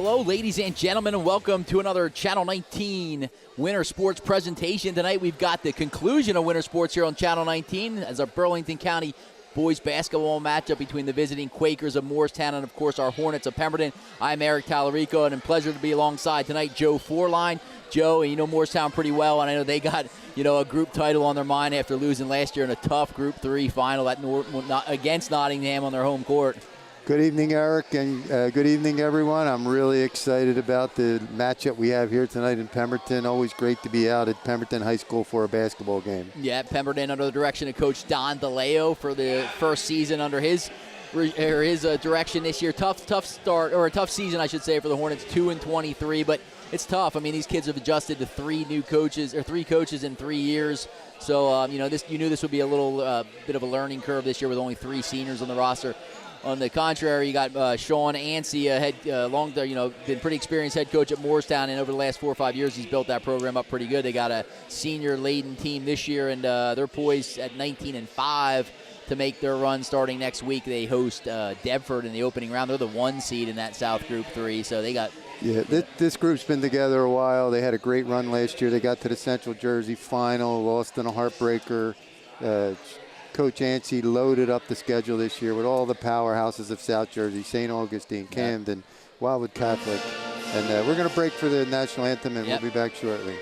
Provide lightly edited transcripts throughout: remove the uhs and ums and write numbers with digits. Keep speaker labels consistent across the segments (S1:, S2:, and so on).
S1: Hello, ladies and gentlemen, and welcome to another Channel 19 Winter Sports presentation. Tonight we've got the conclusion of Winter Sports here on Channel 19 as our Burlington County boys basketball matchup between the visiting Quakers of Moorestown and, of course, our Hornets of Pemberton. I'm Eric Tallarico, and a pleasure to be alongside tonight Joe Fourline. Joe, you know Moorestown pretty well, and I know they got, a group title on their mind after losing last year in a tough Group 3 final against Nottingham on their home court.
S2: Good evening, Eric, and good evening, everyone. I'm really excited about the matchup we have here tonight in Pemberton. Always great to be out at Pemberton High School for a basketball game.
S1: Yeah, Pemberton under the direction of Coach Don DeLeo for the first season under his direction this year. Tough start, or a tough season, I should say, for the Hornets. 2-23, but it's tough. I mean, these kids have adjusted to three coaches in 3 years. So, you knew this would be a little bit of a learning curve this year with only 3 seniors on the roster. On the contrary, you got Sean Ansey, been pretty experienced head coach at Moorestown, and over the last 4 or 5 years, he's built that program up pretty good. They got a senior-laden team this year, and they're poised at 19-5 to make their run starting next week. They host Deptford in the opening round. They're the 1 seed in that South Group 3, so they got...
S2: Yeah, this group's been together a while. They had a great run last year. They got to the Central Jersey final, lost in a heartbreaker. Coach Ansey loaded up the schedule this year with all the powerhouses of South Jersey, St. Augustine, Camden, Wildwood Catholic. And we're going to break for the national anthem, and we'll be back shortly.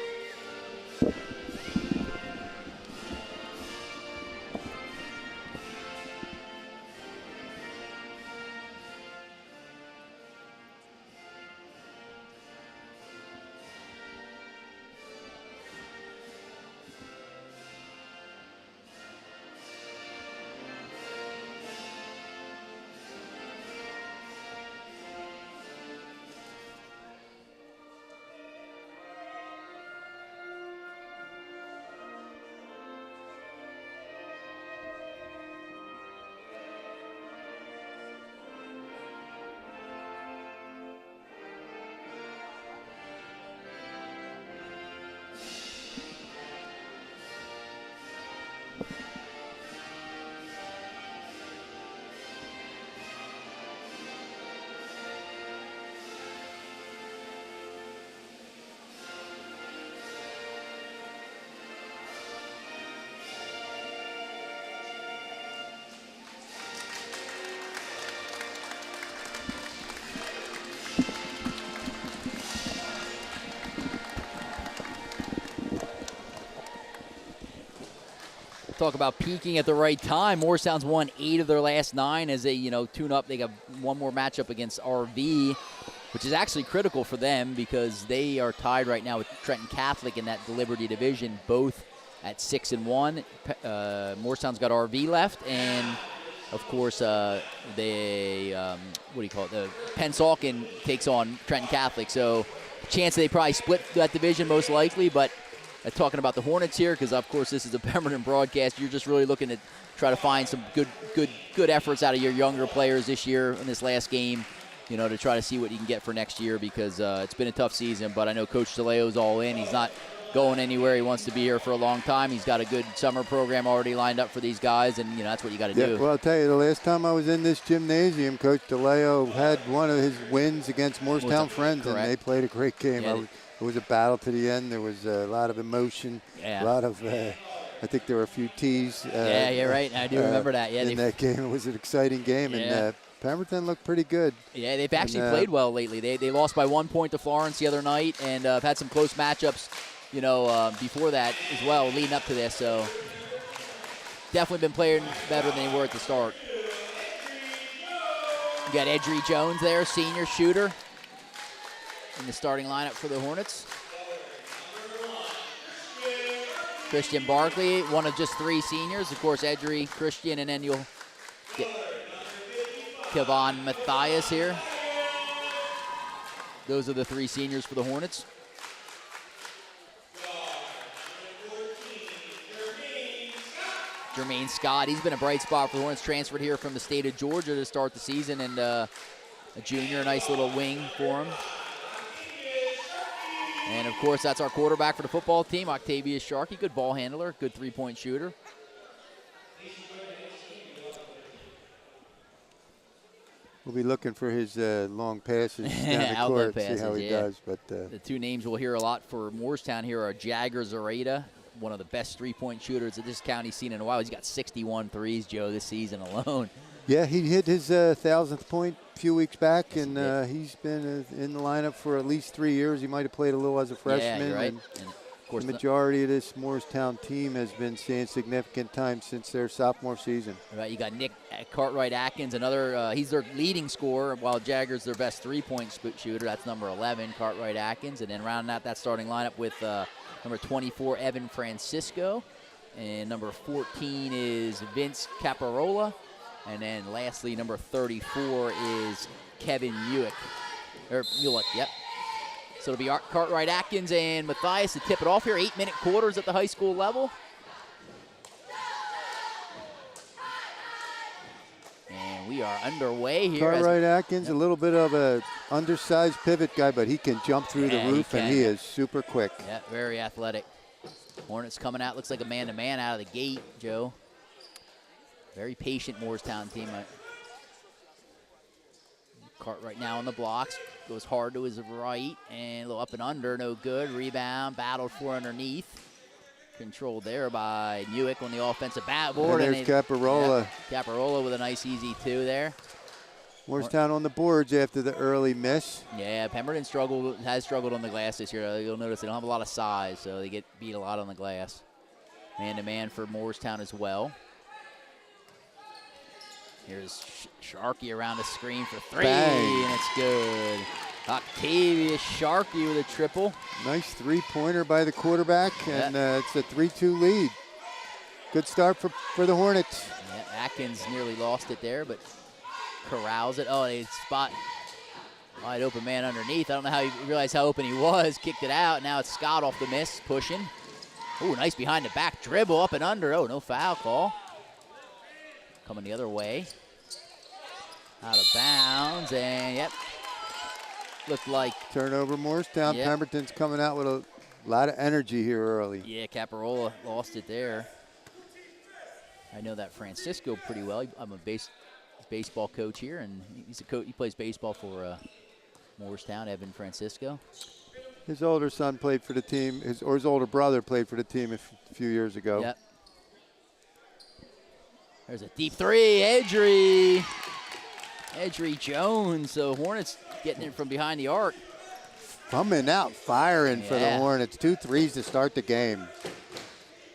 S1: Talk about peaking at the right time. Moorestown's won 8 of their last 9 as they, tune up. They got one more matchup against RV, which is actually critical for them because they are tied right now with Trenton Catholic in that Liberty division, both at 6-1. Moorestown's got RV left, and of course, the Pennsauken takes on Trenton Catholic. So, chance they probably split that division most likely, but. Talking about the Hornets here, because of course this is a Pemberton broadcast. You're just really looking to try to find some good efforts out of your younger players this year in this last game, to try to see what you can get for next year, because it's been a tough season. But I know Coach DeLeo's all in. He's not going anywhere. He wants to be here for a long time. He's got a good summer program already lined up for these guys, and that's what you got to do.
S2: Well, I'll tell you, the last time I was in this gymnasium, Coach DeLeo had one of his wins against Moorestown Friends,
S1: correct.
S2: And they played a great game.
S1: Yeah,
S2: it was a battle to the end. There was a lot of emotion, a lot of, I think there were a few tees.
S1: Right. I do remember that. Yeah,
S2: in that game, it was an exciting game, and Pemberton looked pretty good.
S1: Yeah, they've actually played well lately. They lost by 1 point to Florence the other night, and have had some close matchups, before that as well, leading up to this. So definitely been playing better than they were at the start. You got Edry Jones there, senior shooter, in the starting lineup for the Hornets. Christian Barkley, one of just 3 seniors. Of course, Edry, Christian, and then you'll get Kevon Matthias here. Those are the 3 seniors for the Hornets. Jermaine Scott, he's been a bright spot for the Hornets, transferred here from the state of Georgia to start the season, and a junior, a nice little wing for him. And, of course, that's our quarterback for the football team, Octavius Sharkey. Good ball handler, good three-point shooter.
S2: We'll be looking for his long passes down the
S1: Outlet
S2: court, see how
S1: passes,
S2: he
S1: yeah.
S2: does. But
S1: The two names we'll hear a lot for Moorestown here are Jagger Zareta, one of the best three-point shooters that this county's seen in a while. He's got 61 threes, Joe, this season alone.
S2: yeah, he hit his 1,000th point a few weeks back,
S1: Yes,
S2: and he's been in the lineup for at least 3 years. He might have played a little as a freshman.
S1: Yeah, you're right.
S2: And
S1: of course,
S2: the majority of this Moorestown team has been seeing significant time since their sophomore season.
S1: right, you got Nick Cartwright Atkins, another. He's their leading scorer, while Jagger's their best three-point shooter. That's number 11, Cartwright Atkins, and then rounding out that starting lineup with number 24, Evan Francisco, and number 14 is Vince Caparola, and then lastly, number 34 is Kevin Muick. Yep. So it'll be Cartwright Atkins and Matthias to tip it off here. 8-minute quarters at the high school level. And we are underway here.
S2: Cartwright Atkins, a little bit of a undersized pivot guy, but he can jump through the roof, and he is super quick.
S1: Yeah, very athletic. Hornets coming out, looks like a man-to-man out of the gate, Joe. Very patient Moorestown team. Cartwright now on the blocks, goes hard to his right, and a little up and under, no good. Rebound, battled for underneath. Controlled there by Muick on the offensive backboard.
S2: And there's Caparola.
S1: Yeah, Caparola with a nice easy two there.
S2: Moorestown on the boards after the early miss.
S1: Yeah, Pemberton has struggled on the glass this year. You'll notice they don't have a lot of size, so they get beat a lot on the glass. Man-to-man for Moorestown as well. Here's Sharkey around the screen for three,
S2: Bang.
S1: and it's good. Octavius Sharkey with a triple.
S2: Nice three-pointer by the quarterback, and it's a 3-2 lead. Good start for the Hornets.
S1: Yeah, Atkins nearly lost it there, but corrals it. Oh, they spot wide open man underneath. I don't know how he realized how open he was. Kicked it out. Now it's Scott off the miss, pushing. Ooh, nice behind the back dribble, up and under. Oh, no foul call. Coming the other way. Out of bounds, and yep. Looked like
S2: turnover Moorestown.
S1: Yep.
S2: Pemberton's coming out with a lot of energy here early.
S1: Yeah, Caparola lost it there. I know that Francisco pretty well. I'm a baseball coach here, and he's a coach. He plays baseball for Moorestown, Evan Francisco.
S2: His older son played for the team, his older brother played for the team a few years ago.
S1: Yep. There's a deep three, Edry Jones. So Hornets getting it from behind the arc.
S2: Coming out firing for the Hornets. 2 threes to start the game.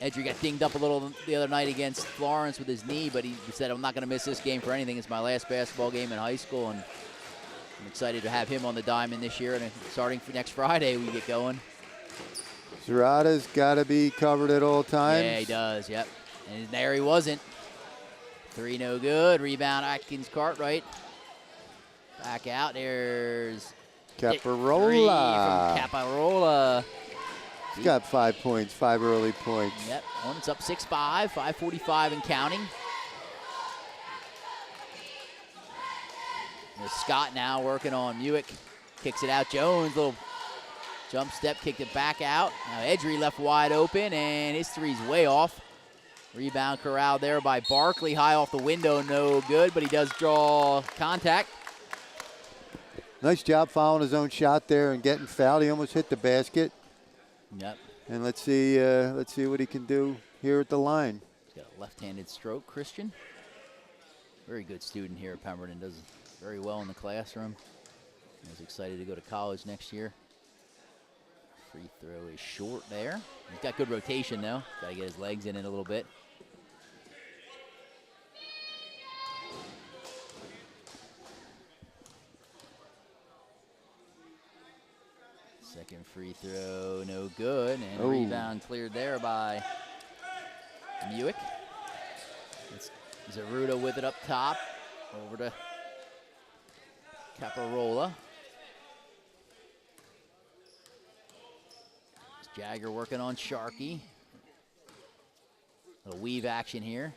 S1: Edry got dinged up a little the other night against Florence with his knee, but he said, I'm not going to miss this game for anything. It's my last basketball game in high school, and I'm excited to have him on the diamond this year. And starting for next Friday, we get going.
S2: Zerata's got to be covered at all times.
S1: Yeah, he does, yep. And there he wasn't. 3 no good. Rebound, Atkins Cartwright. Back out. There's
S2: Caparola.
S1: From Caparola.
S2: He's got 5 points, 5 early points.
S1: Yep, Hornets up 6-5, 5:45 and counting. There's Scott now working on Muick. Kicks it out. Jones, little jump step, kicked it back out. Now Edry left wide open, and his three's way off. Rebound corralled there by Barkley, high off the window, no good, but he does draw contact.
S2: Nice job following his own shot there and getting fouled. He almost hit the basket.
S1: Yep.
S2: And let's see what he can do here at the line.
S1: He's got a left-handed stroke, Christian. Very good student here at Pemberton. Does very well in the classroom. He's excited to go to college next year. Free throw is short there. He's got good rotation, though. Got to get his legs in it a little bit. Second free throw, no good. And rebound cleared there by Muick. It's Zaruda with it up top. Over to Caparola. Jagger working on Sharkey. Little weave action here.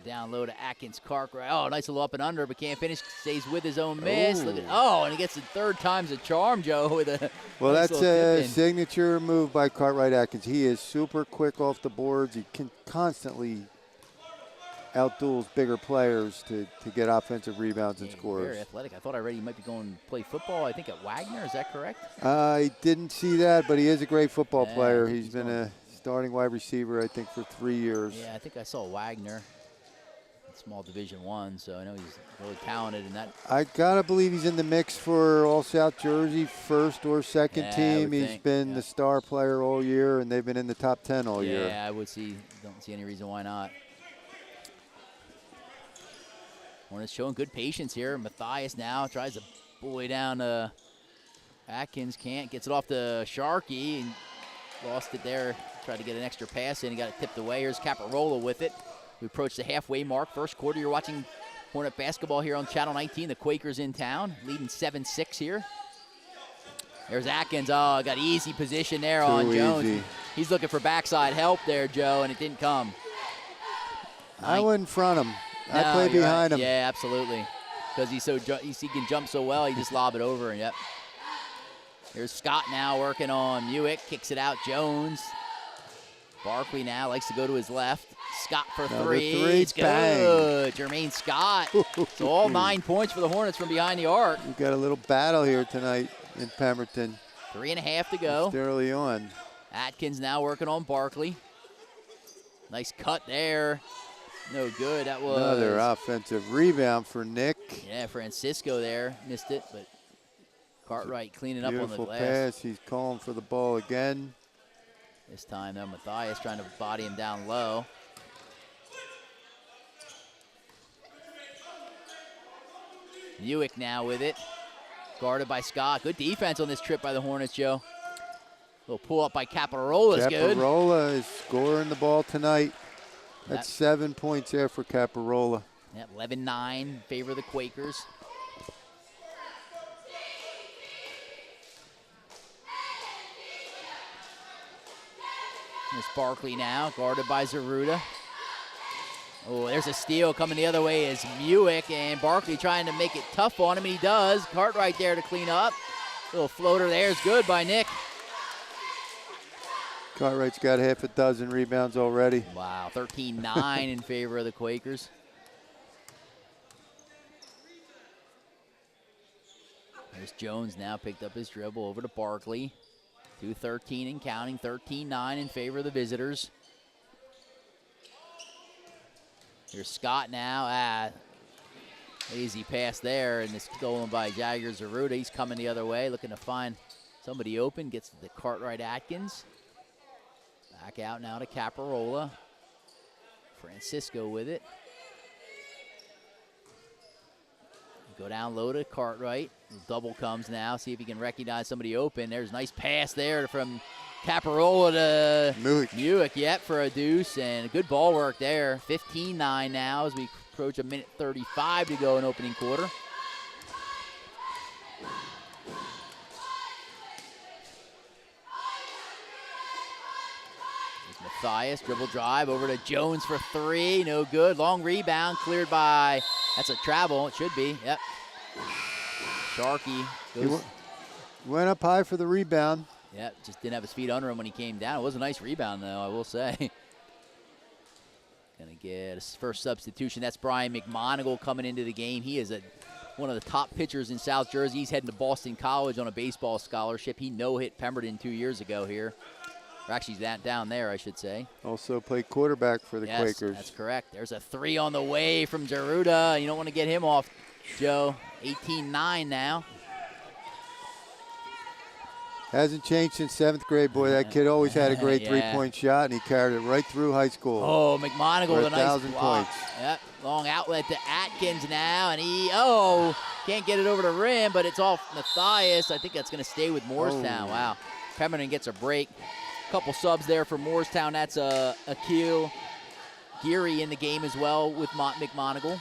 S1: Down low to Atkins Cartwright. Oh, nice little up and under, but can't finish. Stays with his own miss. Look at, and he gets the third time's a charm, Joe, with a
S2: well,
S1: nice
S2: that's a signature move by Cartwright Atkins. He is super quick off the boards. He can constantly outduels bigger players to get offensive rebounds and
S1: Yeah,
S2: scores.
S1: very athletic. I thought I read he might be going to play football, I think, at Wagner. Is that correct?
S2: I didn't see that, but he is a great football
S1: Yeah,
S2: player.
S1: I think
S2: He's been
S1: going.
S2: a starting wide receiver, I think, for 3 years.
S1: Yeah, I think I saw Wagner. Small Division I, so I know he's really talented in that.
S2: I gotta believe he's in the mix for All South Jersey, first or second team. He's been the star player all year, and they've been in the top 10 all year.
S1: Yeah, I would see. Don't see any reason why not. Hornets showing good patience here. Matthias now tries to bully down Atkins. Can't. Gets it off to Sharkey and lost it there. Tried to get an extra pass in. He got it tipped away. Here's Caparola with it. We approach the halfway mark. First quarter, you're watching Hornet basketball here on Channel 19. The Quakers in town, leading 7-6 here. There's Atkins. Oh, got easy position there on Jones.
S2: Easy.
S1: He's looking for backside help there, Joe, and it didn't come.
S2: I wouldn't front him.
S1: No,
S2: I play behind him.
S1: Yeah, absolutely. Because he can jump so well, he just lob it over, and yep. Here's Scott now working on Muick. Kicks it out, Jones. Barkley now likes to go to his left. Scott for three. It's good. Jermaine Scott. So all 9 points for the Hornets from behind the arc.
S2: We've got a little battle here tonight in Pemberton.
S1: 3.5 to go.
S2: Just early on.
S1: Atkins now working on Barkley. Nice cut there. No good. That was
S2: another offensive rebound for Nick.
S1: Yeah, Francisco there. Missed it, but Cartwright cleaning up on the
S2: Beautiful
S1: glass.
S2: pass. He's calling for the ball again.
S1: This time, though, Matthias trying to body him down low. Muick now with it. Guarded by Scott. Good defense on this trip by the Hornets, Joe. Little pull up by Caparola's good.
S2: Caparola is scoring the ball tonight. That's 7 points there for Caparola.
S1: Yep, 11-9 in favor of the Quakers. There's Barkley now, guarded by Zaruda. Oh, there's a steal coming the other way is Muick, and Barkley trying to make it tough on him, and he does. Cartwright there to clean up. Little floater there is good by Nick.
S2: Cartwright's got half a dozen rebounds already.
S1: Wow, 13-9 in favor of the Quakers. There's Jones now picked up his dribble over to Barkley. 2:13 and counting, 13-9 in favor of the visitors. Here's Scott now. Easy pass there, and it's stolen by Jagger Zaruda. He's coming the other way, looking to find somebody open. Gets to the Cartwright Atkins. Back out now to Caparola. Francisco with it. Go down low to Cartwright. Double comes now. See if he can recognize somebody open. There's a nice pass there from Caparola to Muick. Yep, for a deuce. And good ball work there. 15-9 now as we approach 1:35 to go in opening quarter. Matthias, dribble drive over to Jones for three. No good. Long rebound cleared by, that's a travel. It should be. Yep. Sharkey goes.
S2: He went up high for the rebound.
S1: Yep, just didn't have his feet under him when he came down. It was a nice rebound, though, I will say. Gonna get his first substitution. That's Brian McMonigal coming into the game. He is one of the top pitchers in South Jersey. He's heading to Boston College on a baseball scholarship. He no-hit Pemberton 2 years ago here. Or actually, down there, I should say.
S2: Also played quarterback for the Quakers.
S1: That's correct. There's a three on the way from Zaruda. You don't want to get him off, Joe. 18-9 now.
S2: Hasn't changed since 7th grade, boy. That kid always had a great three-point shot, and he carried it right through high school.
S1: Oh, McMonigal with a nice
S2: 1,000
S1: block.
S2: points.
S1: Yep, long outlet to Atkins now, and he, can't get it over the rim, but it's off Matthias. I think that's going to stay with Moorestown. Wow. Pemberton gets a break. Couple subs there for Moorestown. That's Akil Geary in the game as well with McMonigal.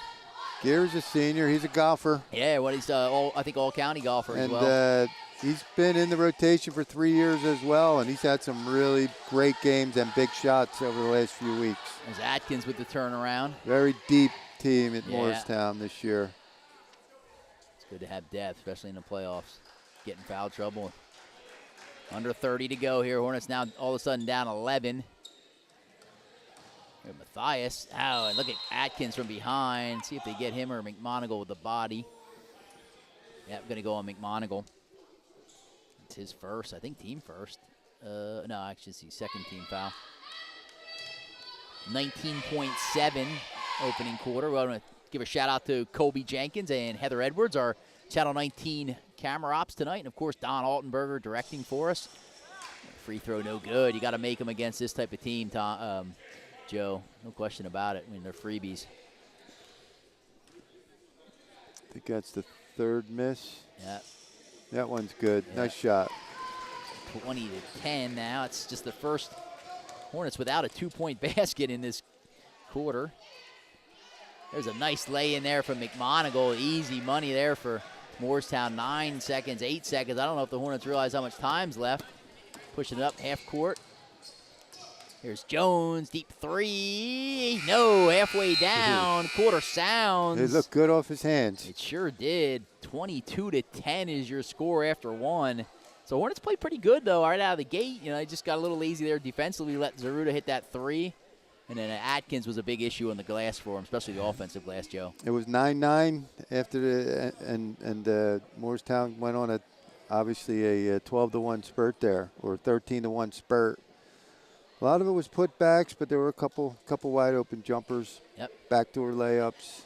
S2: Geary's a senior. He's a golfer.
S1: Yeah, he's I think all-county golfer as well.
S2: And he's been in the rotation for 3 years as well, and he's had some really great games and big shots over the last few weeks.
S1: There's Atkins with the turnaround.
S2: Very deep team at Moorestown this year.
S1: It's good to have depth, especially in the playoffs. Get in foul trouble. Under 30 to go here. Hornets now all of a sudden down 11. Here, Matthias. Oh, and look at Atkins from behind. See if they get him or McMonigal with the body. Yeah, I'm going to go on McMonigal. It's his first, I think, team first. No, actually, it's his second team foul. 19.7 opening quarter. We want to give a shout out to Colby Jenkins and Heather Edwards, our Channel 19 camera ops tonight. And, of course, Don Altenberger directing for us. Free throw, no good. You got to make them against this type of team, Joe. No question about it. I mean, they're freebies.
S2: I think that's the third miss.
S1: Yeah.
S2: That one's good.
S1: Yeah.
S2: Nice shot.
S1: 20-10 now. It's just the first Hornets without a two-point basket in this quarter. There's a nice lay in there from McMonigal. Easy money there for Moorestown. 9 seconds, 8 seconds. I don't know if the Hornets realize how much time's left. Pushing it up half court. Here's Jones, deep three. No, halfway down. Quarter sounds.
S2: It looked good off his hands.
S1: It sure did. 22-10 is your score after one. So Hornets played pretty good, though, right out of the gate. You know, they just got a little lazy there defensively, let Zaruda hit that three. And then Atkins was a big issue on the glass for him, especially the offensive glass, Joe.
S2: It was 9-9 after the and Moorestown went on obviously a 12-1 spurt there, or 13-1 spurt. A lot of it was putbacks, but there were a couple wide open jumpers.
S1: Yep. Backdoor
S2: layups.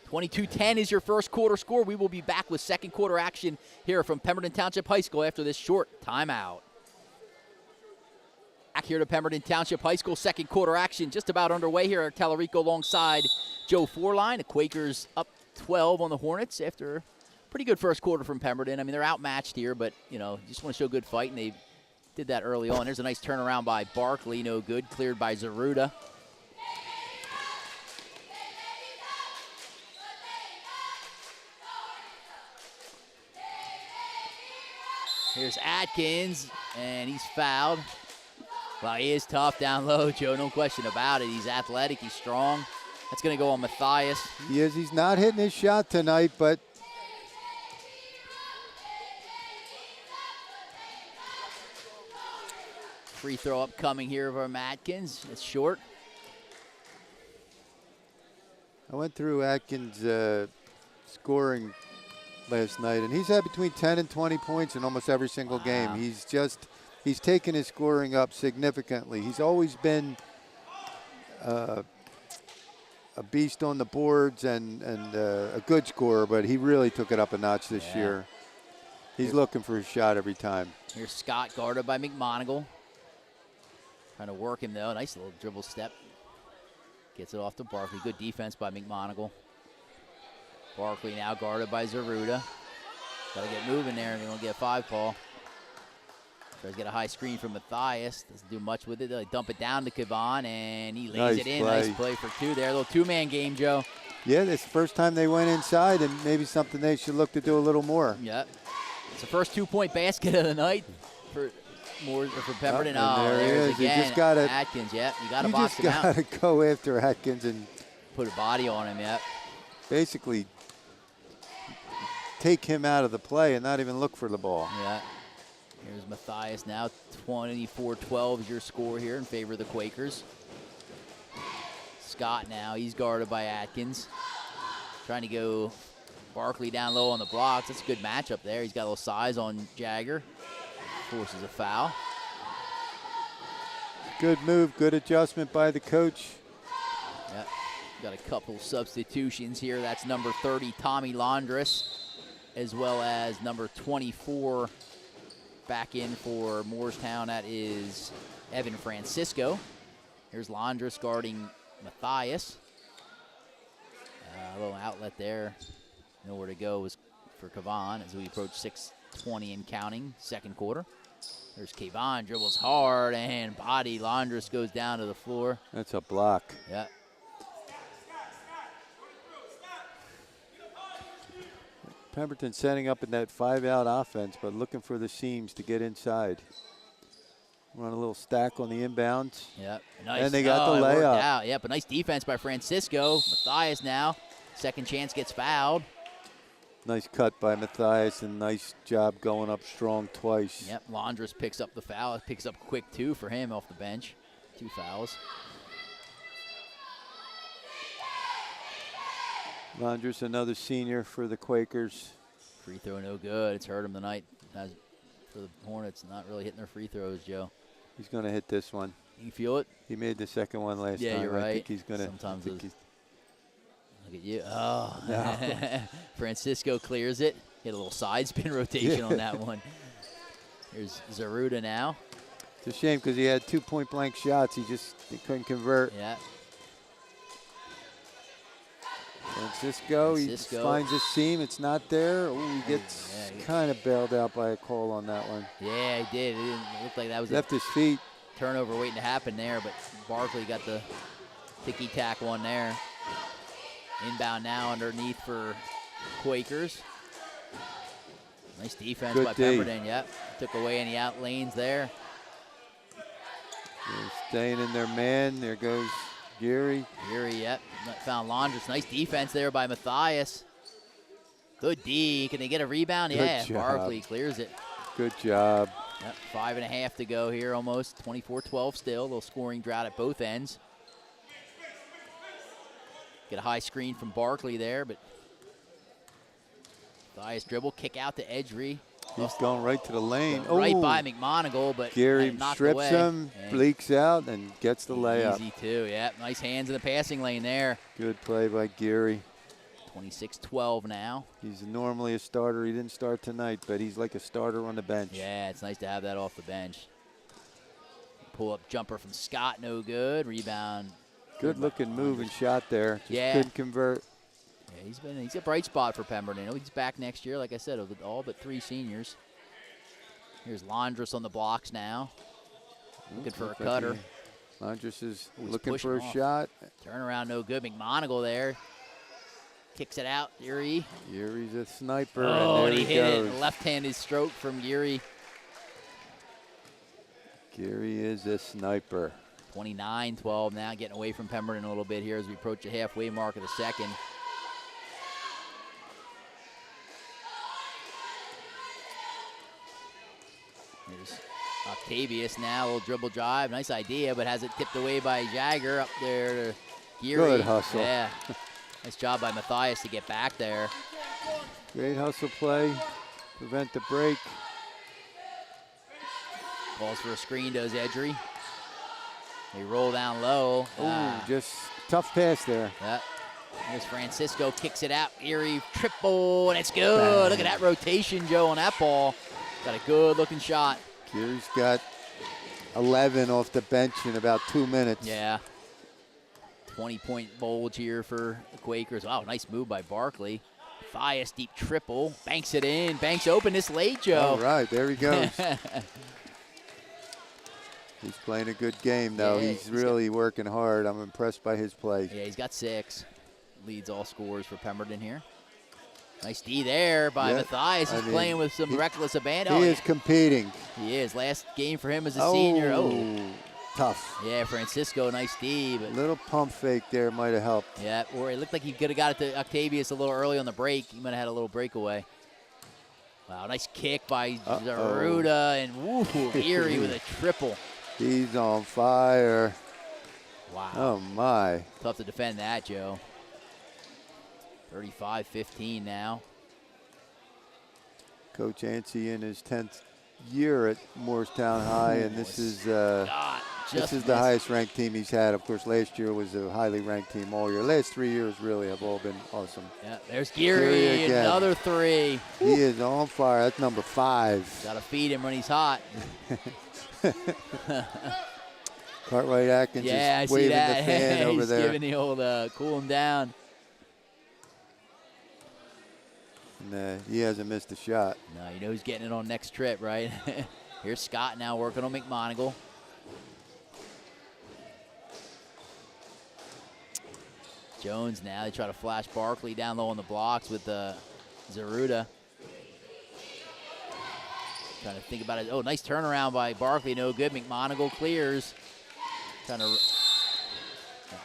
S1: 22-10 is your first quarter score. We will be back with second quarter action here from Pemberton Township High School after this short timeout. Back here to Pemberton Township High School, second quarter action just about underway here at Tallarico alongside Joe Forline. The Quakers up 12 on the Hornets after a pretty good first quarter from Pemberton. I mean, they're outmatched here, but, you know, just want to show good fight, and they did that early on. There's a nice turnaround by Barkley, no good, cleared by Zaruda. Here's Atkins, and he's fouled. Well, he is tough down low, Joe, no question about it. He's athletic, he's strong. That's going to go on Matthias.
S2: He is. He's not hitting his shot tonight, but
S1: free throw upcoming here from Atkins. It's short.
S2: I went through Atkins' scoring last night, and he's had between 10 and 20 points in almost every single game. He's taken his scoring up significantly. He's always been a beast on the boards and a good scorer, but he really took it up a notch this year. He's looking for his shot every time.
S1: Here's Scott guarded by McMonigal. Trying to work him, though. Nice little dribble step. Gets it off to Barkley. Good defense by McMonigal. Barkley now guarded by Zaruda. Got to get moving there, and they don't get a 5 call. Tries to get a high screen from Matthias. Doesn't do much with it. They dump it down to Kavan, and he lays it in. Nice play for two there. A little two-man game, Joe.
S2: Yeah, it's the first time they went inside, and maybe something they should look to do a little more.
S1: Yep. It's the first 2-point basket of the night for Pemberton. There he is again.
S2: You just gotta,
S1: Atkins, you got to box him out.
S2: You just got to go after Atkins and
S1: put a body on him,
S2: basically take him out of the play and not even look for the ball.
S1: Yeah. Here's Matthias now. 24-12 is your score here in favor of the Quakers. Scott now, he's guarded by Atkins. Trying to go Barkley down low on the blocks. That's a good matchup there. He's got a little size on Jagger. Forces a foul.
S2: Good move, good adjustment by the coach.
S1: Yep. Got a couple substitutions here. That's number 30, Tommy Londres, as well as number 24 back in for Moorestown. That is Evan Francisco. Here's Londres guarding Matthias. A little outlet there. Nowhere to go was for Kavan as we approach 6:20 and counting, second quarter. There's Kavan, dribbles hard and body. Londres goes down to the floor.
S2: That's a block.
S1: Yeah.
S2: Pemberton setting up in that 5-out offense, but looking for the seams to get inside. Run a little stack on the inbounds.
S1: Yep. Nice.
S2: And they got the layup.
S1: Yep, a nice defense by Francisco. Matthias now. Second chance gets fouled.
S2: Nice cut by Matthias, and nice job going up strong twice.
S1: Yep, Londres picks up the foul. Picks up quick, too, for him off the bench. 2 fouls.
S2: Laundress, another senior for the Quakers.
S1: Free throw no good. It's hurt him tonight. For the Hornets, not really hitting their free throws, Joe.
S2: He's going to hit this one.
S1: You feel it?
S2: He made the second one last time.
S1: Yeah, you're right.
S2: I think he's going to.
S1: Sometimes look at you. Oh. No. Francisco clears it. Hit a little side spin rotation on that one. Here's Zaruda now.
S2: It's a shame because he had 2 point-blank shots. He couldn't convert.
S1: Yeah.
S2: Francisco, he finds a seam. It's not there. Ooh, he gets kind of bailed out by a call on that one.
S1: Yeah, he did. It looked like that was
S2: left his feet.
S1: Turnover waiting to happen there, but Barkley got the ticky-tack one there. Inbound now underneath for Quakers. Nice defense by Pemberton. Yep, took away any out lanes there.
S2: They're staying in their man. There goes Geary.
S1: Yep. Found Laundress. Nice defense there by Matthias. Good D. Can they get a rebound?
S2: Good job.
S1: Barkley clears it.
S2: Good job.
S1: Yep. 5.5 to go here almost. 24-12 still. A little scoring drought at both ends. Get a high screen from Barkley there, but Matthias dribble, kick out to Edgery.
S2: He's going right to the lane.
S1: Right by McMonigal, but
S2: Gary strips him, bleaks out, and gets the layup.
S1: Easy too, yeah. Nice hands in the passing lane there.
S2: Good play by Gary.
S1: 26-12 now.
S2: He's normally a starter. He didn't start tonight, but he's like a starter on the bench.
S1: Yeah, it's nice to have that off the bench. Pull-up jumper from Scott, no good. Rebound.
S2: Good-looking move and shot there. Just couldn't convert.
S1: Yeah, he's a bright spot for Pemberton. He's back next year, like I said, all but 3 seniors. Here's Laundress on the blocks now. Looking for a cutter.
S2: Laundress is looking for a shot.
S1: Turnaround, no good. McMonigal there. Kicks it out, Geary.
S2: Geary's a sniper,
S1: and
S2: there he
S1: hit
S2: goes.
S1: It. Left-handed stroke from Geary.
S2: Geary is a sniper.
S1: 29-12 now, getting away from Pemberton a little bit here as we approach the halfway mark of the second. Here's Octavius now, a little dribble drive. Nice idea, but has it tipped away by Jagger up there to Geary.
S2: Good hustle.
S1: Yeah. Nice job by Matthias to get back there.
S2: Great hustle play. Prevent the break.
S1: Calls for a screen, does Edgery. They roll down low.
S2: Ooh, just tough pass there.
S1: Yep. Here's Francisco, kicks it out. Erie triple, and it's good. Bang. Look at that rotation, Joe, on that ball. Got a good-looking shot.
S2: Geary's got 11 off the bench in about 2 minutes.
S1: Yeah. 20-point bulge here for the Quakers. Wow, nice move by Barkley. Matthias, deep triple. Banks it in. Banks open this late, Joe.
S2: All right, there he goes. He's playing a good game, though.
S1: Yeah,
S2: he's really working hard. I'm impressed by his play.
S1: Yeah, he's got 6. Leads all scorers for Pemberton here. Nice D there by Matthias. He's playing with some reckless abandon.
S2: He is competing.
S1: He is. Last game for him as a senior. Oh,
S2: tough.
S1: Yeah, Francisco, nice D. But
S2: little pump fake there might have helped.
S1: Yeah, or it looked like he could have got it to Octavius a little early on the break. He might have had a little breakaway. Wow, nice kick by Zaruda, and woo, Erie with a triple.
S2: He's on fire.
S1: Wow.
S2: Oh, my.
S1: Tough to defend that, Joe. 35-15 now.
S2: Coach Yancey in his 10th year at Moorestown High, and this is the highest ranked team he's had. Of course, last year was a highly ranked team all year. Last 3 years really have all been awesome.
S1: Yeah, there's Geary, another 3.
S2: He is on fire. That's number 5.
S1: Got to feed him when he's hot.
S2: Cartwright Atkins is waving the fan over there.
S1: He's giving the old cool him down.
S2: And, he hasn't missed a shot.
S1: No, you know he's getting it on next trip, right? Here's Scott now working on McMonigal. Jones now, they try to flash Barkley down low on the blocks with Zaruda. Trying to think about it. Oh, nice turnaround by Barkley, no good. McMonigal clears. Trying to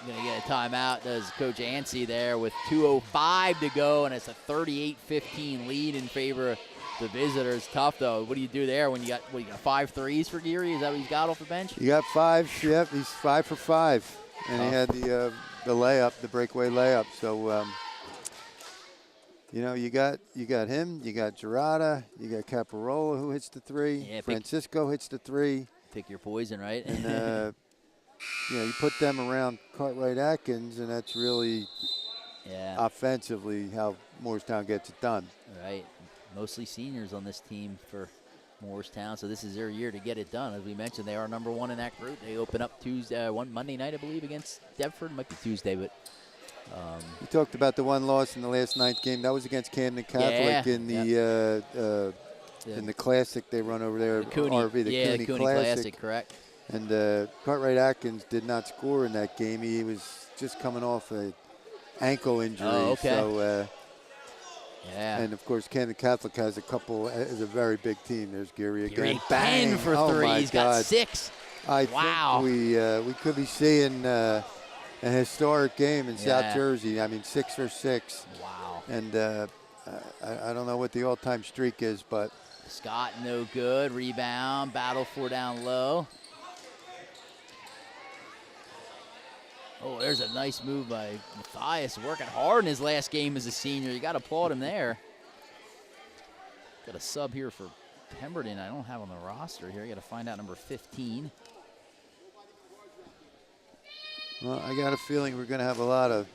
S1: Going to get a timeout, does Coach Yancey there with 2:05 to go, and it's a 38-15 lead in favor of the visitors. Tough, though. What do you do there when you got 5 threes for Geary? Is that what he's got off the bench?
S2: You got 5. Yep, he's 5 for 5. And he had the layup, the breakaway layup. So, you got him, you got Gerada, you got Caparola who hits the 3.
S1: Yeah,
S2: Francisco hits the 3.
S1: Pick your poison, right?
S2: And, you put them around Cartwright-Atkins, and that's really offensively how Moorestown gets it done.
S1: Right. Mostly seniors on this team for Moorestown, so this is their year to get it done. As we mentioned, they are number 1 in that group. They open up Monday night, I believe, against Deptford. It might be Tuesday, but
S2: you talked about the one loss in the last ninth game. That was against Camden Catholic in the Classic they run over there.
S1: The Cooney Classic, correct.
S2: And Cartwright-Atkins did not score in that game. He was just coming off an ankle injury.
S1: Oh, okay.
S2: So, and, of course, Camden Catholic is a very big team. There's Geary again. Bang!
S1: 10 for 3. He's got 6.
S2: I think we could be seeing a historic game in South Jersey. I mean, 6 for 6.
S1: Wow.
S2: And I don't know what the all-time streak is, but.
S1: Scott, no good. Rebound. Battle for down low. Oh, there's a nice move by Matthias, working hard in his last game as a senior. You got to applaud him there. Got a sub here for Pemberton. I don't have on the roster here. I got to find out number 15.
S2: Well, I got a feeling we're going to have a lot of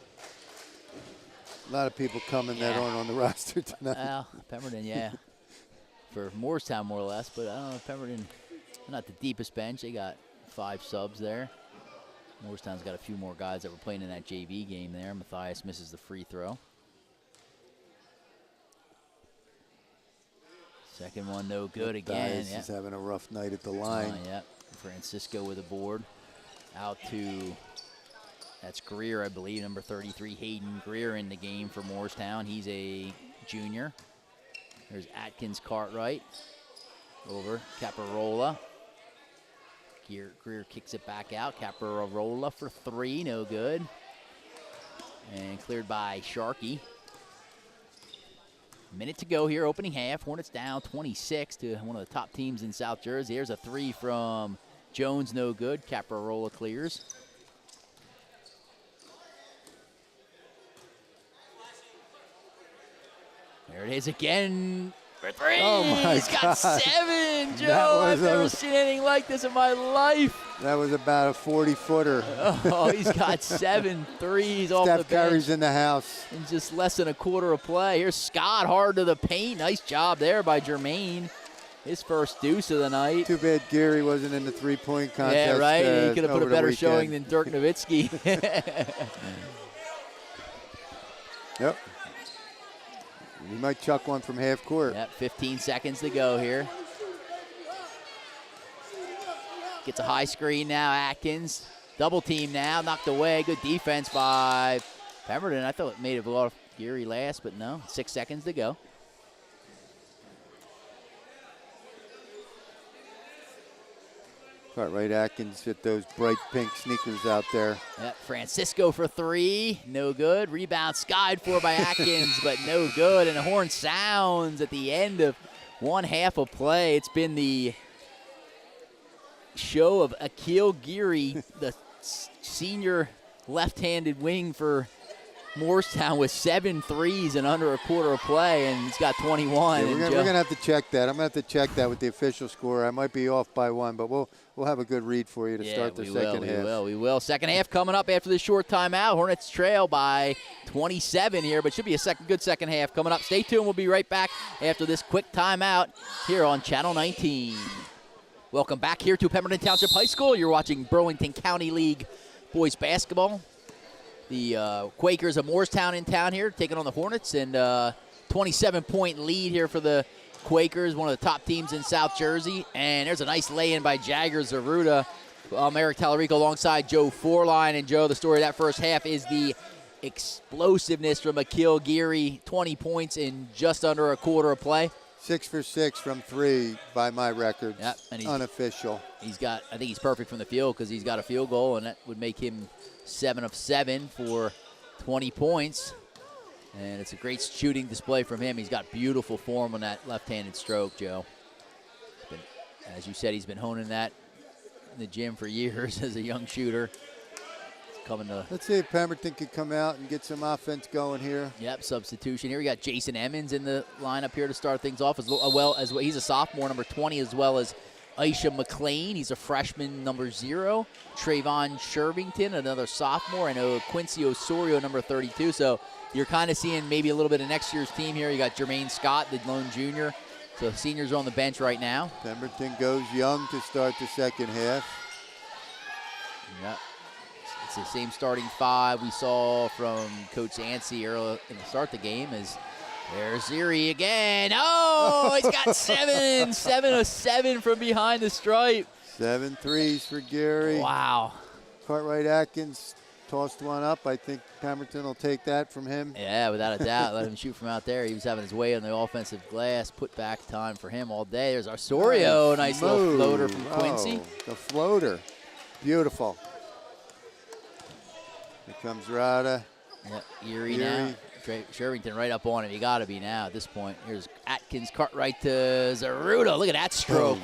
S2: people coming that aren't on the roster tonight.
S1: Well, Pemberton, for Moorestown more or less, but I don't know, Pemberton, not the deepest bench. They got 5 subs there. Moorestown's got a few more guys that were playing in that JV game there. Matthias misses the free throw. Second one, no good again.
S2: Matthias is having a rough night at the line.
S1: Francisco with a board. Out to, that's Greer, I believe, number 33, Hayden Greer in the game for Moorestown. He's a junior. There's Atkins Cartwright. Over, Caparola. Greer kicks it back out. Caparola for 3, no good. And cleared by Sharkey. Minute to go here, opening half. Hornets down 26 to one of the top teams in South Jersey. Here's a 3 from Jones, no good. Caparola clears. There it is again. For 3.
S2: Oh my
S1: He's got
S2: God.
S1: 7, Joe. I've never seen anything like this in my life.
S2: That was about a 40-footer.
S1: Oh, he's got 7 threes off the bench.
S2: Steph Curry's in the house.
S1: In just less than a quarter of play. Here's Scott hard to the paint. Nice job there by Jermaine. His first deuce of the night.
S2: Too bad Geary wasn't in the three-point contest.
S1: Yeah, right. He could have put a better showing than Dirk Nowitzki.
S2: Yep. He might chuck one from half court.
S1: Yep, 15 seconds to go here. Gets a high screen now, Atkins. Double team now, knocked away. Good defense by Pemberton. I thought it made a lot of Geary last, but no. 6 seconds to go.
S2: Cartwright-Atkins hit those bright pink sneakers out there.
S1: Yep, Francisco for 3, no good. Rebound skied for by Atkins, but no good. And the horn sounds at the end of one half of play. It's been the show of Akil Geary, the senior left-handed wing for Moorestown, with 7 threes in under a quarter of play, and he's got 21.
S2: Yeah, we're going to have to check that. I'm going to have to check that with the official score. I might be off by 1, but we'll have a good read for you to start the second half.
S1: We will. Second half coming up after this short timeout. Hornets trail by 27 here, but should be a good second half coming up. Stay tuned. We'll be right back after this quick timeout here on Channel 19. Welcome back here to Pemberton Township High School. You're watching Burlington County League boys basketball. The Quakers of Moorestown in town here, taking on the Hornets, and 27-point lead here for the Quakers, one of the top teams in South Jersey. And there's a nice lay-in by Jagger Zaruda. Eric Tallarico alongside Joe Forline. And Joe, the story of that first half is the explosiveness from Akil Geary, 20 points in just under a quarter of play.
S2: 6 for 6 from 3 by my records.
S1: Yep, and
S2: unofficial.
S1: I think he's perfect from the field because he's got a field goal, and that would make him 7 of 7 for 20 points. And it's a great shooting display from him. He's got beautiful form on that left-handed stroke, Joe. As you said, he's been honing that in the gym for years as a young shooter. It's coming to.
S2: Let's see if Pemberton can come out and get some offense going here.
S1: Yep, substitution here. We got Jason Emmons in the lineup here to start things off as well. He's a sophomore, number 20, as well as Aisha McLean. He's a freshman, number 0. Trayvon Shervington, another sophomore, and Quincy Osorio, number 32. So you're kind of seeing maybe a little bit of next year's team here. You got Jermaine Scott, the lone junior. So seniors are on the bench right now.
S2: Pemberton goes young to start the second half.
S1: Yeah, it's the same starting 5 we saw from Coach Yancey early in the start of the game. There's Ziri again. Oh, he's got 7 of 7 from behind the stripe.
S2: 7 threes for Gary.
S1: Wow.
S2: Cartwright Atkins tossed one up. I think Pemberton will take that from him.
S1: Yeah, without a doubt. Let him shoot from out there. He was having his way on the offensive glass. Put back time for him all day. There's Osorio. Nice little floater from Quincy.
S2: The floater. Beautiful. Here comes Rada.
S1: Yep, Erie now. Shervington right up on him. You got to be now at this point. Here's Atkins, Cartwright to Zaruda. Look at that stroke.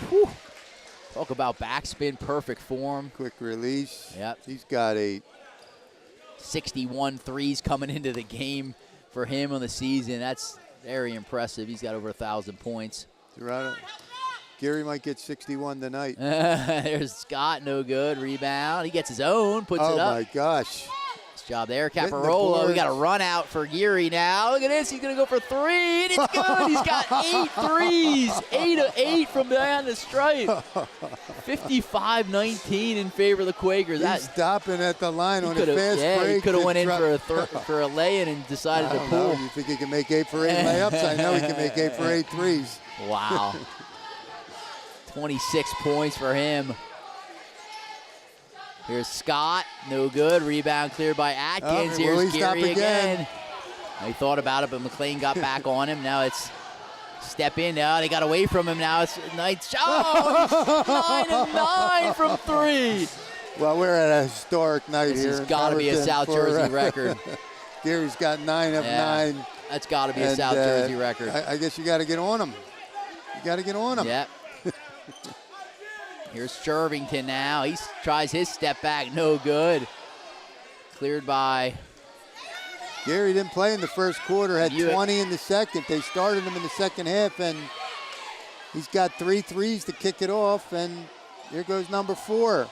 S1: Talk about backspin, perfect form.
S2: Quick release.
S1: Yep.
S2: He's got
S1: 61 threes coming into the game for him on the season. That's very impressive. He's got over 1,000 points.
S2: Gary might get 61 tonight.
S1: There's Scott, no good. Rebound. He gets his own, puts it up.
S2: Oh, my gosh.
S1: Nice job there. Caparola. We got a run out for Geary now. Look at this. He's going to go for 3, and it's good. He's got 8 threes. 8 of 8 from behind the stripe. 55-19 in favor of the Quakers.
S2: He's stopping at the line on a fast break.
S1: He could have went in for a lay-in and decided to pull.
S2: You think he can make 8 for 8 layups? I know he can make 8 for 8 threes.
S1: Wow. 26 points for him. Here's Scott, no good. Rebound cleared by Atkins. Here's Gary again. He thought about it, but McLean got back on him. Now it's step in. Now they got away from him. Now it's nice shot. Oh, 9 of 9 from 3.
S2: Well, we're at a historic night here.
S1: This has got to be a South Jersey record.
S2: Gary's got 9 of 9.
S1: That's got to be a South Jersey record.
S2: I guess you got to get on him. You got to get on him.
S1: Yep. Here's Shervington now. He tries his step back. No good. Cleared by.
S2: Gary didn't play in the first quarter. Had 20 in the second. They started him in the second half, and he's got 3 threes to kick it off, and here goes number 4.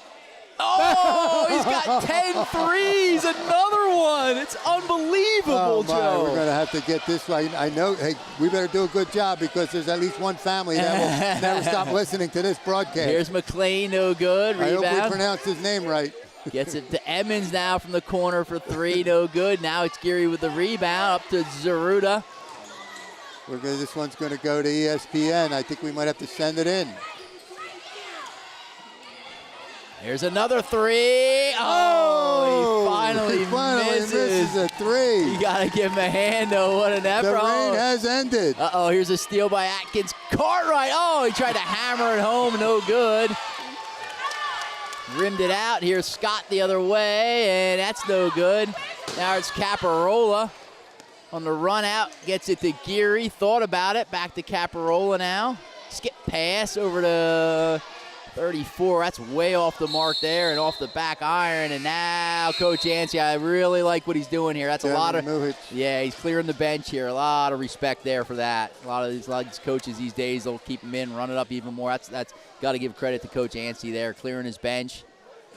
S1: Oh, he's got 10 threes. Another one. It's unbelievable, Joe.
S2: We're going to have to get this right. I know, hey, we better do a good job because there's at least one family that will never stop listening to this broadcast.
S1: Here's McLean, no good. Rebound.
S2: I hope we pronounced his name right.
S1: Gets it to Emmons now from the corner for 3, no good. Now it's Geary with the rebound up to Zaruda.
S2: This one's going to go to ESPN. I think we might have to send it in.
S1: Here's another 3. Oh, he finally misses
S2: a 3.
S1: You got to give him a hand, though. What an effort.
S2: The rain has ended.
S1: Uh-oh, here's a steal by Atkins. Cartwright. Oh, he tried to hammer it home. No good. Rimmed it out. Here's Scott the other way, and that's no good. Now it's Caparola on the run out. Gets it to Geary. Thought about it. Back to Caparola now. Skip pass over to 34. That's way off the mark there and off the back iron. And now Coach Yancey, I really like what he's doing here. That's a lot of, yeah, he's clearing the bench here. A lot of respect there for that. A lot of these coaches these days, they'll keep him in, run it up even more. That's got to give credit to Coach Yancey there, clearing his bench.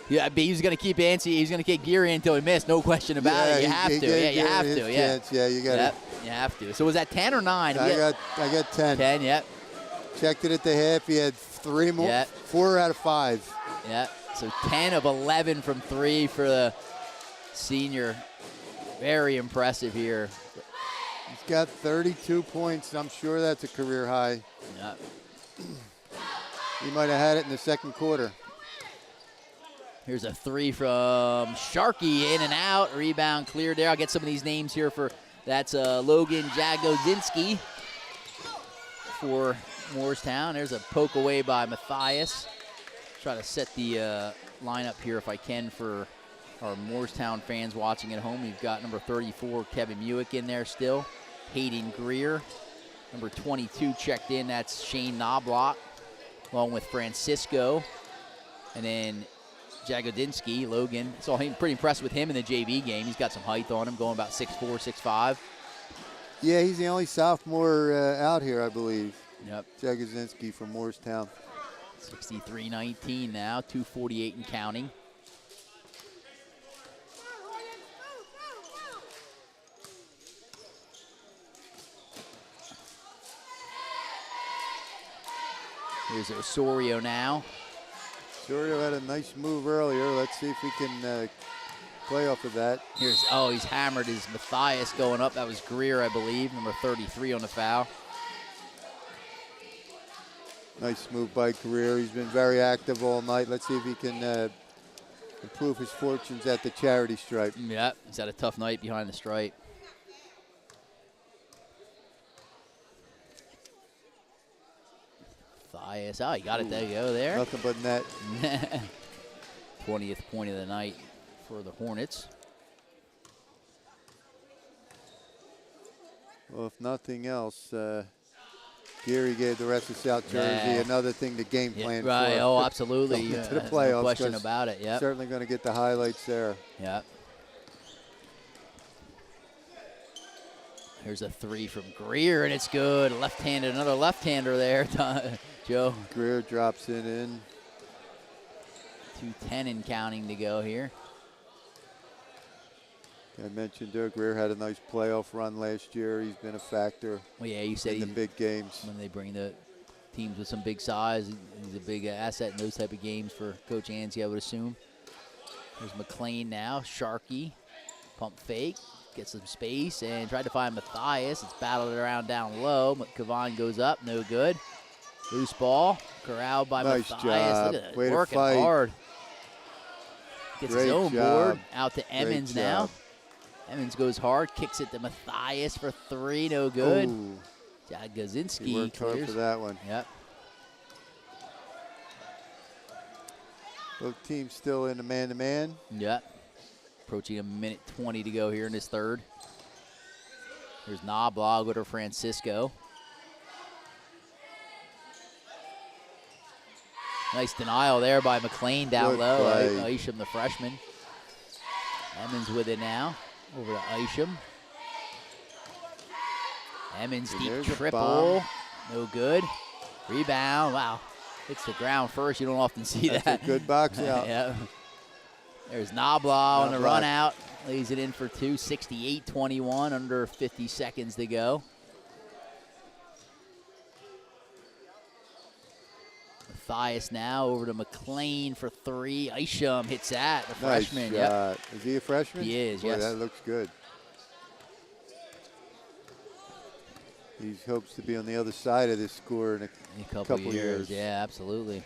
S1: Yeah, but he's going to keep Yancey. He's going to keep Geary until he missed. No question about it. You have to. Yeah, you have to. Yeah,
S2: yeah, you got it.
S1: You have to. So was that 10 or 9?
S2: I got 10.
S1: 10, yep.
S2: Checked it at the half. He had 3 more.
S1: Yep.
S2: 4 out of 5.
S1: Yeah. So 10 of 11 from 3 for the senior. Very impressive here.
S2: He's got 32 points. I'm sure that's a career high.
S1: Yeah.
S2: He might have had it in the second quarter.
S1: Here's a 3 from Sharkey, in and out. Rebound cleared there. I'll get some of these names here for, that's Logan Jagodzinski for Moorestown. There's a poke away by Matthias. Try to set the lineup here if I can for our Moorestown fans watching at home. We've got number 34, Kevin Muick in there still. Hayden Greer. Number 22 checked in. That's Shane Knobloch, along with Francisco. And then Jagodinsky, Logan. Saw him, pretty impressed with him in the JV game. He's got some height on him, going about 6'4", 6'5".
S2: Yeah, he's the only sophomore out here, I believe.
S1: Yep.
S2: Jagodinsky from Moorestown.
S1: 63-19 now, 2:48 and counting. Here's Osorio now.
S2: Osorio had a nice move earlier. Let's see if we can play off of that.
S1: He's hammered his Matthias going up. That was Greer, I believe, number 33 on the foul.
S2: Nice move by Greer. He's been very active all night. Let's see if he can improve his fortunes at the charity stripe.
S1: Yep, he's had a tough night behind the stripe. Matthias, he got it. There you go there.
S2: Nothing but net.
S1: 20th point of the night for the Hornets.
S2: Well, if nothing else, Geary gave the rest of South Jersey another thing to game plan for.
S1: Right, oh, absolutely.
S2: Into the playoffs.
S1: No question about it, yep.
S2: Certainly going to get the highlights there.
S1: Yep. Here's a three from Greer, and it's good. Left-handed, another left-hander there, Joe.
S2: Greer drops it in.
S1: 2:10 and counting to go here.
S2: I mentioned Greer had a nice playoff run last year. He's been a factor.
S1: Well, yeah, you said
S2: in the big games.
S1: When they bring the teams with some big size, he's a big asset in those type of games for Coach Ansey, I would assume. There's McLean now. Sharkey, pump fake, gets some space, and tried to find Matthias. It's battled around down low. Kavan goes up, no good. Loose ball, corralled by
S2: Matthias.
S1: Look at that,
S2: way
S1: working
S2: to fight.
S1: Hard. Gets
S2: Great
S1: his own
S2: job.
S1: board, out to Emmons now. Emmons goes hard, kicks it to Matthias for three, no good. Jagazinski
S2: He worked hard for that one.
S1: Yep.
S2: Both teams still in the man-to-man.
S1: Yep. Approaching a minute 20 to go here in this third. There's Knobloch over to Francisco. Nice denial there by McLean down
S2: Good
S1: low.
S2: play.
S1: Isham, the freshman. Emmons with it now. Over to Isham. Emmons deep triple. No good. Rebound. Wow. Hits the ground first. You don't often see
S2: That's
S1: that.
S2: a good box out.
S1: Yeah. There's Knobloch on the run out. Lays it in for two. 68-21. Under 50 seconds to go. Matthias now over to McLean for three. Isham hits that. The freshman.
S2: Nice shot. Is he a freshman?
S1: He is,
S2: Boy,
S1: yes.
S2: That looks good. He hopes to be on the other side of this score in a couple years.
S1: Yeah, absolutely.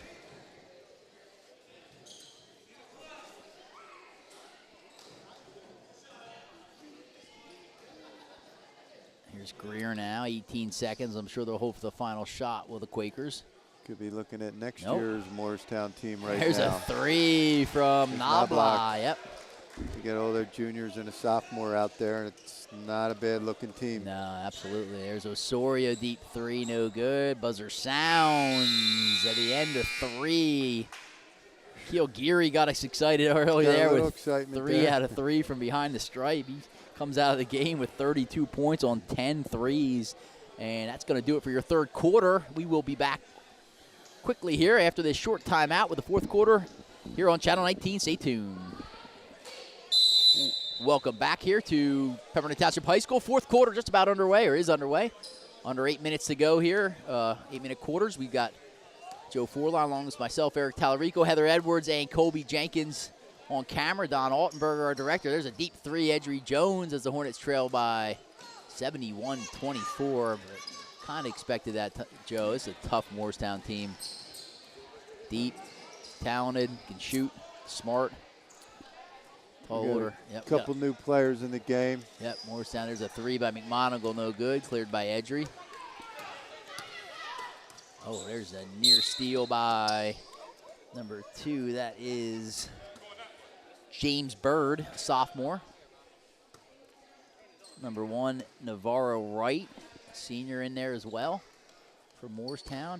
S1: Here's Greer now, 18 seconds. I'm sure they'll hope for the final shot with the Quakers.
S2: Could be looking at next year's Moorestown team right
S1: There's
S2: now.
S1: a three from Knobloch. Yep.
S2: You get all their juniors and a sophomore out there, and it's not a bad-looking team.
S1: No, absolutely. There's Osorio, deep three, no good. Buzzer sounds at the end of three. Keel Geary got us excited early there with 3 out of 3 from behind the stripe. He comes out of the game with 32 points on 10 threes. And that's going to do it for your third quarter. We will be back quickly here after this short timeout with the fourth quarter here on Channel 19. Stay tuned. Welcome back here to Pemberton Township High School. Fourth quarter just about underway, or is underway. Under 8 minutes to go here. 8-minute quarters. We've got Joe Forline along with myself, Eric Tallarico, Heather Edwards, and Kobe Jenkins on camera. Don Altenberger, our director. There's a deep three, Edry Jones, as the Hornets trail by 71-24. Kind of expected that, Joe. It's a tough Moorestown team. Deep, talented, can shoot, smart. Tall order. Yep.
S2: Couple new players in the game.
S1: Yep, Moorestown. There's a three by McMonigle, no good. Cleared by Edry. Oh, there's a near steal by number 2. That is James Bird, sophomore. Number 1, Navarro Wright, senior in there as well for Moorestown.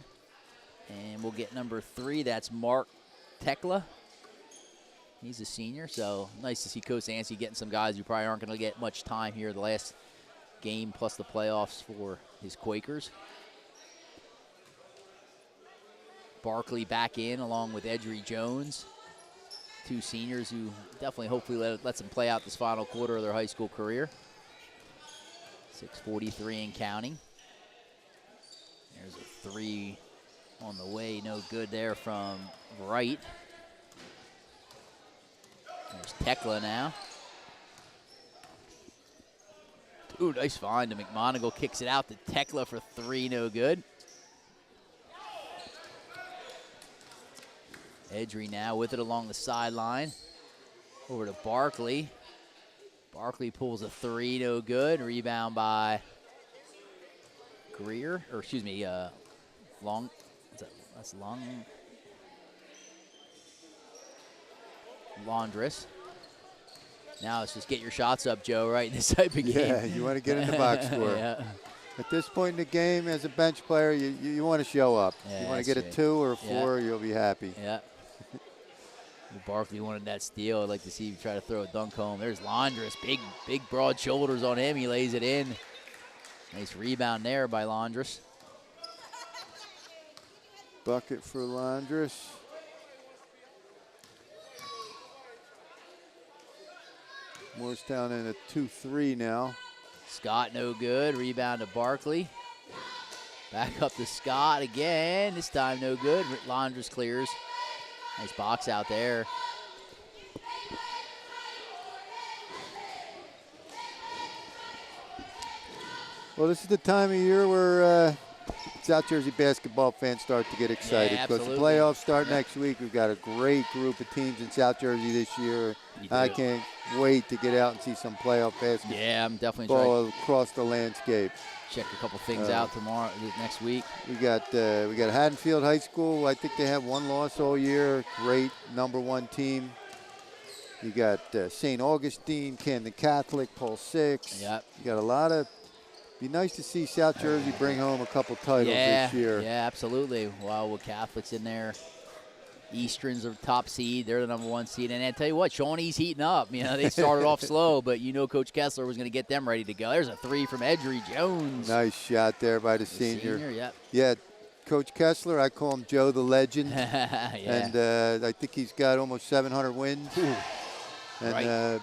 S1: And we'll get number 3, that's Mark Tekla. He's a senior, so nice to see Coach Anstey getting some guys who probably aren't going to get much time here the last game plus the playoffs for his Quakers. Barkley back in along with Edry Jones, 2 seniors who definitely hopefully lets them play out this final quarter of their high school career. 6:43 and counting. There's a 3 on the way, no good there from Wright. There's Tekla now. Ooh, nice find to McMonigal, kicks it out to Tekla for 3, no good. Edry now with it along the sideline. Over to Barkley. Barkley pulls a 3, no good. Rebound by Greer, or excuse me, Long. That's Long. Laundress. Now let's just get your shots up, Joe, right in this type of game.
S2: Yeah, you want to get in the box score.
S1: Yeah.
S2: At this point in the game, as a bench player, you want to show up.
S1: Yeah,
S2: you want to get a
S1: right.
S2: 2 or a 4, you'll be happy.
S1: Yeah. Barkley wanted that steal. I'd like to see him try to throw a dunk home. There's Laundress, big broad shoulders on him. He lays it in. Nice rebound there by Laundress.
S2: Bucket for Laundress. Moorestown in a 2-3 now.
S1: Scott no good. Rebound to Barkley. Back up to Scott again. This time no good. Laundress clears. Nice box out there.
S2: Well, this is the time of year where South Jersey basketball fans start to get excited,
S1: Yeah,
S2: because the
S1: absolutely.
S2: playoffs start next week. We've got a great group of teams in South Jersey this year. I can't wait to get out and see some playoff basketball
S1: Yeah, I'm definitely trying to
S2: across the landscape.
S1: check a couple things out tomorrow, next week.
S2: We got Haddonfield High School. I think they have 1 loss all year. Great #1 team. You got St. Augustine, Camden Catholic, Paul 6.
S1: Yep.
S2: You got a lot of. Be nice to see South Jersey bring home a couple titles this year.
S1: Yeah, absolutely. Wow, with Catholics in there. Easterns are top seed. They're the #1 seed. And I tell you what, Shawnee's heating up. You know, they started off slow, but you know Coach Kessler was going to get them ready to go. There's a 3 from Edry Jones.
S2: Nice shot there by the senior.
S1: Yep.
S2: Yeah, Coach Kessler, I call him Joe the Legend.
S1: Yeah.
S2: And I think he's got almost 700 wins. And
S1: Right.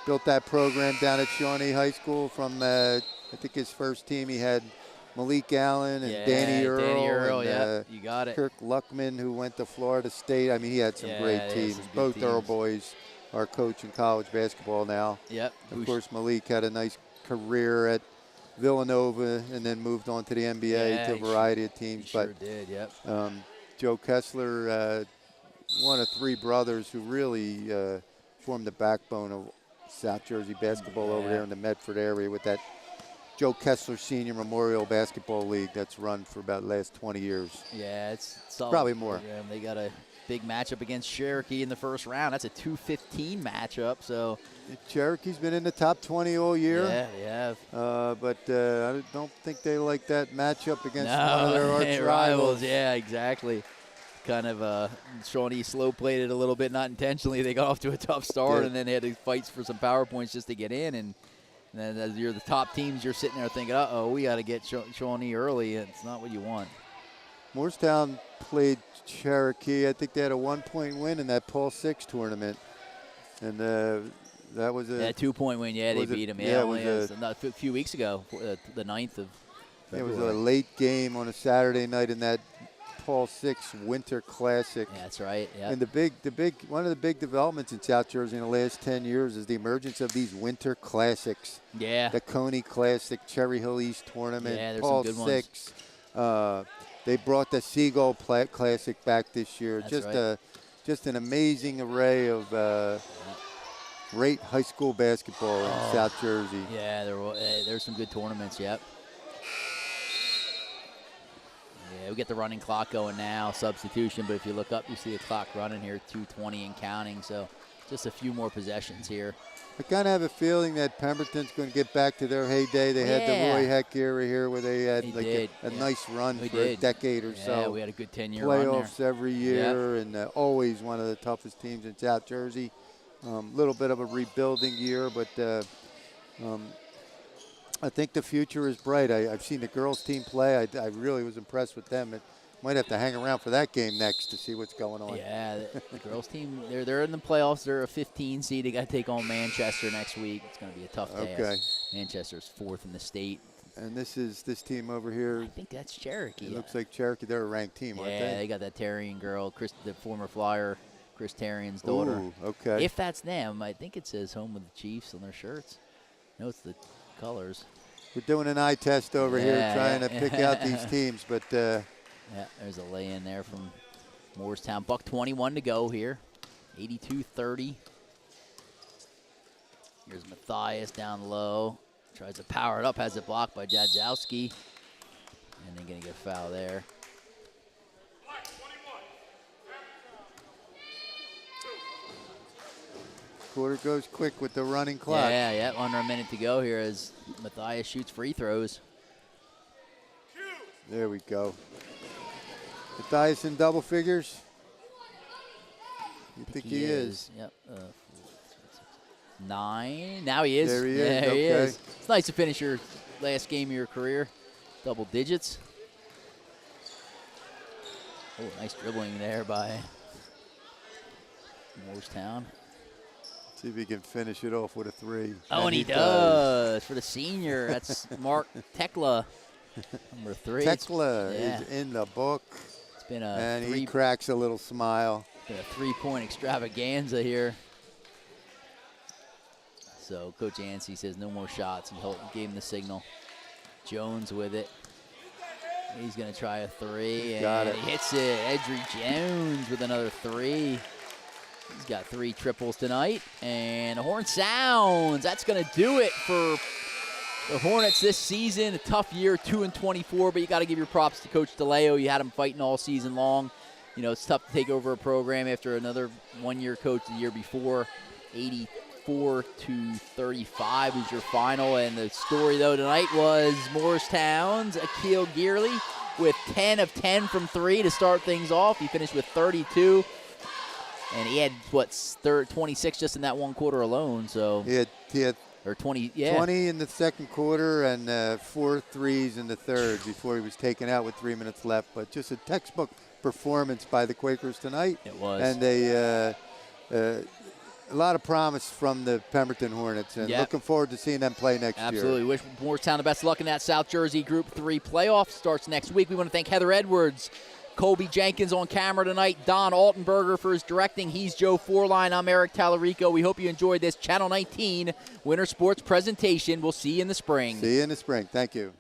S2: Built that program down at Shawnee High School from, I think his first team, he had Malik Allen and Danny Earl. And,
S1: you got it.
S2: Kirk Luckman, who went to Florida State. I mean, he had some great teams.
S1: some good
S2: Both
S1: teams.
S2: Earl boys are coaching college basketball now.
S1: Yep.
S2: Of course, Malik had a nice career at Villanova and then moved on to the NBA to a variety of teams.
S1: He sure did, yep.
S2: Joe Kessler, one of 3 brothers who really formed the backbone of South Jersey basketball over there in the Medford area with that Joe Kessler Senior Memorial Basketball League that's run for about the last 20 years.
S1: Yeah, it's solid.
S2: Probably more.
S1: Yeah, they got a big matchup against Cherokee in the first round. That's a 2-15 matchup. So
S2: Cherokee's been in the top 20 all year.
S1: Yeah, they have.
S2: But I don't think they like that matchup against one of their arch
S1: rivals. Yeah, exactly. Kind of Shawnee slow played it a little bit, not intentionally. They got off to a tough start, and then they had to fight for some power points just to get in. And then as you're the top teams, you're sitting there thinking, uh-oh, we got to get Shawnee early. It's not what you want.
S2: Moorestown played Cherokee. I think they had a 1-point win in that Paul 6 tournament. And that was a
S1: 2-point win. Yeah, they beat them.
S2: Yeah,
S1: it was a few weeks ago, the 9th of February.
S2: It was a late game on a Saturday night in that Paul 6 Winter Classic.
S1: Yeah, that's right. Yeah.
S2: And one of the big developments in South Jersey in the last 10 years is the emergence of these Winter Classics.
S1: Yeah.
S2: The Coney Classic, Cherry Hill East Tournament,
S1: Yeah, there's
S2: Paul
S1: some good
S2: 6. They brought the Seagull Classic back this year.
S1: That's
S2: Just an amazing array of great high school basketball in South Jersey.
S1: Yeah, there's some good tournaments. Yep. we get the running clock going now, substitution, but if you look up, you see the clock running here, 2:20 and counting, so just a few more possessions here.
S2: I kind of have a feeling that Pemberton's going to get back to their heyday. They had the Roy Heck era here where they had a nice run for a decade or so.
S1: Yeah, we had a good 10-year run there.
S2: Playoffs every year, and always one of the toughest teams in South Jersey. Little bit of a rebuilding year, but I think the future is bright. I've seen the girls team play. I really was impressed with them. It might have to hang around for that game next to see what's going on.
S1: Yeah, the girls team, they're in the playoffs. They're a 15 seed. They got to take on Manchester next week. It's going to be a tough task.
S2: Okay.
S1: Manchester's 4th in the state.
S2: And this is this team over here.
S1: I think that's Cherokee.
S2: It looks like Cherokee. They're a ranked team, aren't they?
S1: Yeah, they got that Tarian girl, the former Flyer, Chris Tarian's daughter.
S2: Ooh, okay.
S1: If that's them, I think it says Home with the Chiefs on their shirts. No, it's the colors.
S2: We're doing an eye test over here trying to pick out these teams, but
S1: yeah, there's a lay-in there from Moorestown. $1:21 to go here. 82-30. Here's Matthias down low. Tries to power it up, has it blocked by Jadzowski. And they're going to get a foul there.
S2: quarter goes quick with the running clock.
S1: Yeah, under a minute to go here as Matthias shoots free throws.
S2: There we go. Matthias in double figures? You think he is?
S1: Yep. 9. Now he is.
S2: There he is.
S1: There
S2: okay.
S1: he is. It's nice to finish your last game of your career. Double digits. Oh, nice dribbling there by Moorestown.
S2: See if he can finish it off with a 3.
S1: Oh, and he does for the senior. That's Mark Tekla, number 3.
S2: Tekla is in the book.
S1: It's been a
S2: and he cracks a little smile.
S1: It's been a 3-point extravaganza here. So Coach Yancey says no more shots. He gave him the signal. Jones with it. He's going to try a 3.
S2: Got
S1: and
S2: it.
S1: He hits it. Edry Jones with another 3. He's got 3 triples tonight. And the horn sounds. That's going to do it for the Hornets this season. A tough year, 2-24, but you got to give your props to Coach DeLeo. You had him fighting all season long. You know, it's tough to take over a program after another one-year coach the year before. 84-35 was your final. And the story, though, tonight was Moorestown's Akil Gearley with 10 of 10 from 3 to start things off. He finished with 32. And he had, 26 just in that one quarter alone. So
S2: he had
S1: or 20,
S2: 20 in the second quarter and 4 threes in the third before he was taken out with 3 minutes left. But just a textbook performance by the Quakers tonight.
S1: It was.
S2: And a lot of promise from the Pemberton Hornets. And looking forward to seeing them play next year.
S1: Absolutely. Wish Moorestown the best of luck in that South Jersey Group 3 playoff. Starts next week. We want to thank Heather Edwards, Colby Jenkins on camera tonight, Don Altenberger for his directing. He's Joe Forline. I'm Eric Tallarico. We hope you enjoyed this Channel 19 Winter Sports presentation. We'll see you in the spring.
S2: See you in the spring. Thank you.